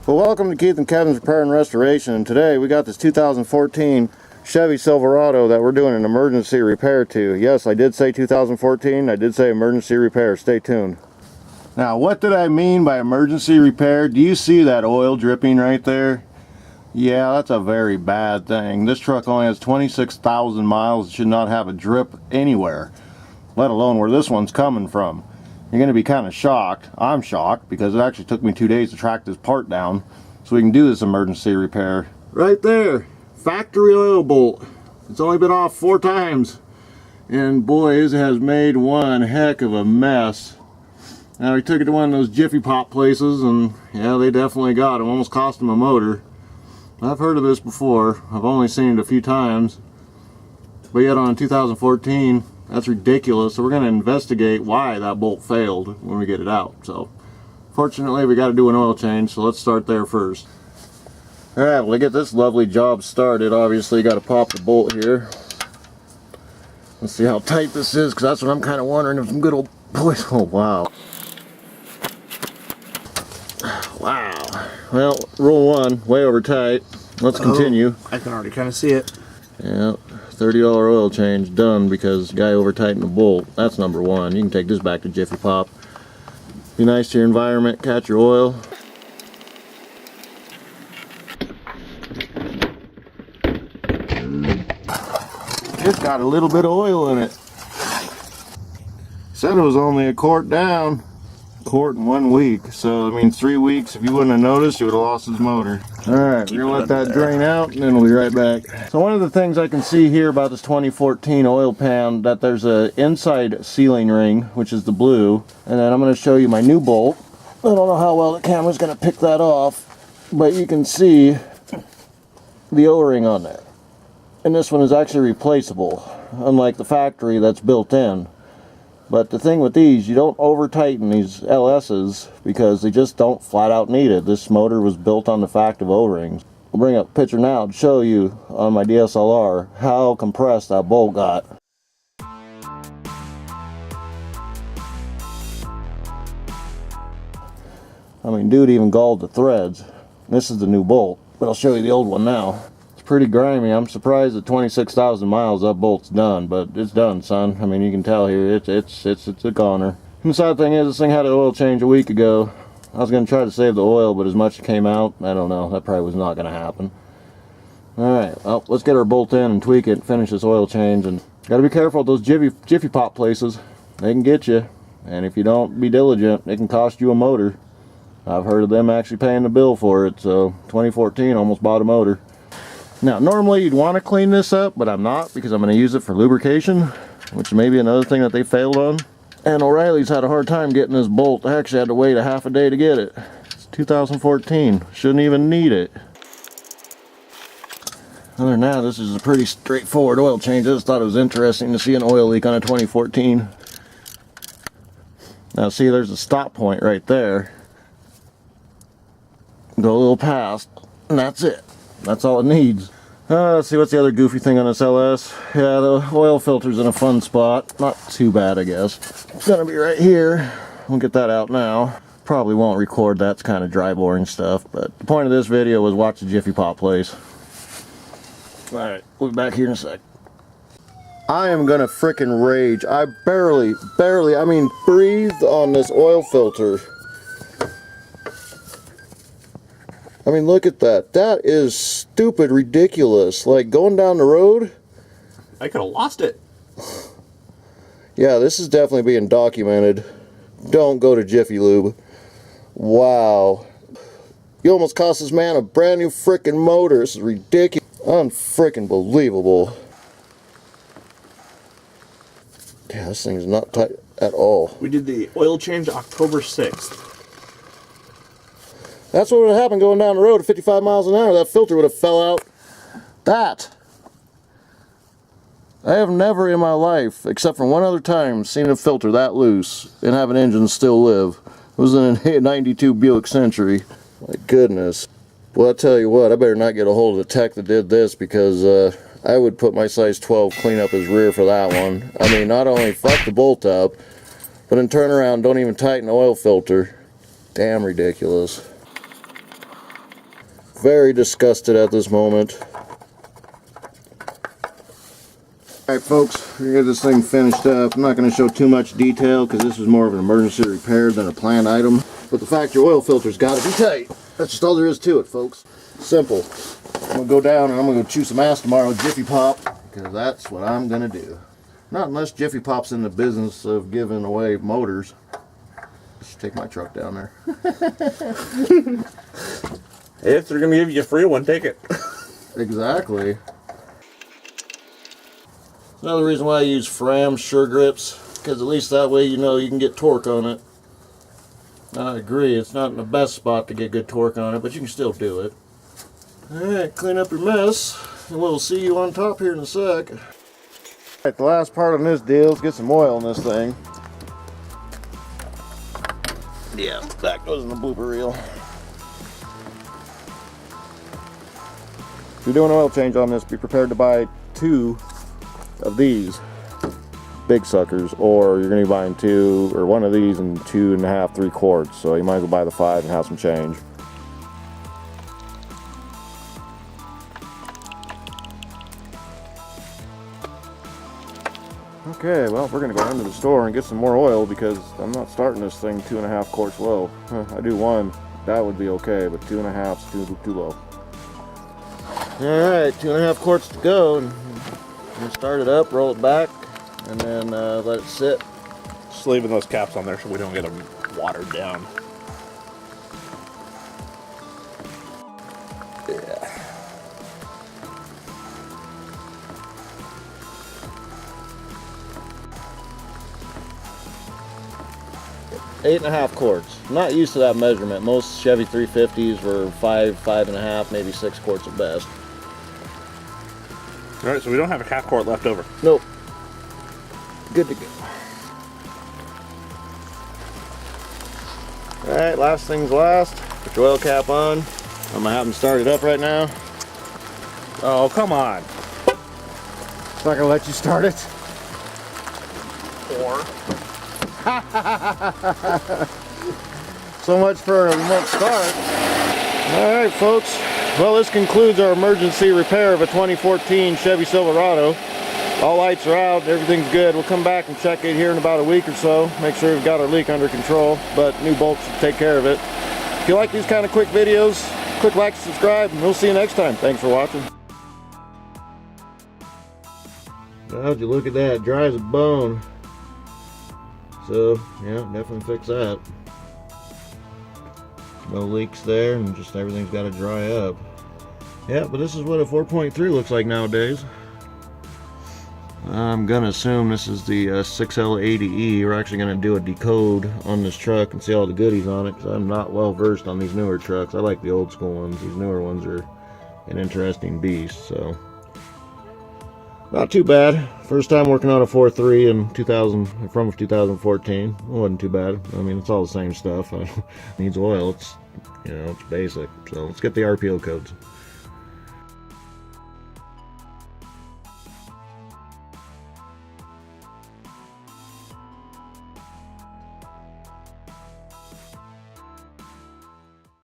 Well, welcome to Keith and Kevin's Repair and Restoration, and today we got this 2014 Chevy Silverado that we're doing an emergency repair to. Yes, I did say 2014, I did say emergency repair. Stay tuned. Now, what did I mean by emergency repair? Do you see that oil dripping right there? Yeah, that's a very bad thing. This truck only has 26,000 miles. It should not have a drip anywhere, let alone where this one's coming from. You're going to be kind of shocked. I'm shocked because it actually took me 2 days to track this part down so we can do this emergency repair. Right there, factory oil bolt. It's only been off 4 times. And boy, it has made one heck of a mess. Now we took it to one of those Jiffy Pop places and yeah, they definitely got him. Almost cost him a motor. I've heard of this before. I've only seen it a few times. But yet on 2014, that's ridiculous. So we're going to investigate why that bolt failed when we get it out. So fortunately we got to do an oil change, so let's start there first. Alright, well, to get this lovely job started, obviously you got to pop the bolt here. Let's see how tight this is, because that's what I'm kind of wondering if some good old boys. Oh wow. Wow. Well, rule 1, way over tight. Let's continue. I can already kind of see it. Yeah, $30 oil change done because the guy over tightened the bolt. That's number 1. You can take this back to Jiffy Pop. Be nice to your environment, catch your oil. It's got a little bit of oil in it. Said it was only a quart down. Quart in 1 week, so I mean 3 weeks. If you wouldn't have noticed, you would have lost his motor. Alright, we're gonna let that drain out and then we'll be right back. So one of the things I can see here about this 2014 oil pan, that there's a inside sealing ring, which is the blue, and then I'm going to show you my new bolt. I don't know how well the camera's going to pick that off, but you can see the O-ring on there. And this one is actually replaceable, unlike the factory that's built in. But the thing with these, you don't over tighten these LS's because they just don't flat out need it. This motor was built on the fact of O-rings. I'll bring up a picture now to show you on my DSLR how compressed that bolt got. I mean, dude even galled the threads. This is the new bolt, but I'll show you the old one now. Pretty grimy. I'm surprised at 26,000 miles that bolt's done, but it's done, son. I mean, you can tell here it's a goner. And the sad thing is, this thing had an oil change a week ago. I was going to try to save the oil, but as much as came out, I don't know, that probably was not going to happen. Alright, well, let's get our bolt in and tweak it, finish this oil change, and gotta be careful with those Jiffy Pop places. They can get you, and if you don't be diligent, it can cost you a motor. I've heard of them actually paying the bill for it, so 2014 almost bought a motor. Now, normally you'd want to clean this up, but I'm not because I'm going to use it for lubrication, which may be another thing that they failed on. And O'Reilly's had a hard time getting this bolt. I actually had to wait a half a day to get it. It's 2014. Shouldn't even need it. Other than that, this is a pretty straightforward oil change. I just thought it was interesting to see an oil leak on a 2014. Now, see, there's a stop point right there. Go a little past, and that's it. That's all it needs. Let's see, what's the other goofy thing on this LS? Yeah, the oil filter's in a fun spot. Not too bad, I guess. It's gonna be right here. We'll get that out now. Probably won't record that. It's kind of dry, boring stuff, but the point of this video was watch the Jiffy Pop place. Alright, we'll be back here in a sec. I am gonna frickin' rage. I barely, I mean, breathed on this oil filter. I mean, look at that. That is stupid ridiculous. Like, going down the road, I could have lost it. Yeah, this is definitely being documented. Don't go to Jiffy Lube. Wow. You almost cost this man a brand new frickin' motor. This is ridiculous. Unfrickin' believable. Yeah, this thing's not tight at all. We did the oil change October 6th. That's what would have happened going down the road at 55 miles an hour. That filter would have fell out. That. I have never in my life, except for one other time, seen a filter that loose and have an engine still live. It was in a 92 Buick Century. My goodness. Well, I tell you what, I better not get a hold of the tech that did this because I would put my size 12 clean up his rear for that one. I mean, not only fuck the bolt up, but then turn around, don't even tighten the oil filter. Damn ridiculous. very disgusted at this moment. Alright folks, we're going to get this thing finished up. I'm not going to show too much detail because this was more of an emergency repair than a planned item. But the fact your oil filter's got to be tight. That's just all there is to it, folks. Simple. I'm going to go down and I'm going to go chew some ass tomorrow with Jiffy Pop, because that's what I'm going to do. Not unless Jiffy Pop's in the business of giving away motors. Just take my truck down there. If they're going to give you a free one, take it. Exactly. Another reason why I use Fram Sure Grips, because at least that way you know you can get torque on it. I agree, it's not in the best spot to get good torque on it, but you can still do it. Alright, clean up your mess, and we'll see you on top here in a sec. Alright, the last part on this deal is get some oil in this thing. Yeah, that goes in the blooper reel. If you're doing an oil change on this, be prepared to buy 2 of these big suckers, or you're going to be buying 2 or 1 of these and 2.5, 3 quarts. So you might as well buy the 5 and have some change. Okay, well, we're going to go into the store and get some more oil because I'm not starting this thing 2.5 quarts low. I do 1, that would be okay, but 2.5 is too low. Alright, 2.5 quarts to go. And start it up, roll it back, and then let it sit. Just leaving those caps on there so we don't get them watered down. Yeah. Eight and a half quarts. I'm not used to that measurement. Most Chevy 350s were 5, 5.5, maybe 6 quarts at best. Alright, so we don't have a half quart left over. Nope. Good to go. Alright, last things last. Put your oil cap on. I'm gonna have them start it up right now. Oh, come on. It's not gonna let you start it. Or So much for a remote start. Alright folks, well this concludes our emergency repair of a 2014 Chevy Silverado. All lights are out, everything's good. We'll come back and check it here in about a week or so. Make sure we've got our leak under control, but new bolts should take care of it. If you like these kind of quick videos, click like and subscribe, and we'll see you next time. Thanks for watching. How'd you look at that? Dry as a bone. So, yeah, definitely fix that. No leaks there, and just everything's got to dry up. Yeah, but this is what a 4.3 looks like nowadays. I'm gonna assume this is the 6L80E. We're actually gonna do a decode on this truck and see all the goodies on it, because I'm not well versed on these newer trucks. I like the old school ones. These newer ones are an interesting beast, so not too bad. First time working on a 4.3 in 2014. It wasn't too bad. I mean, it's all the same stuff. It needs oil. It's, you know, it's basic. So let's get the RPO codes.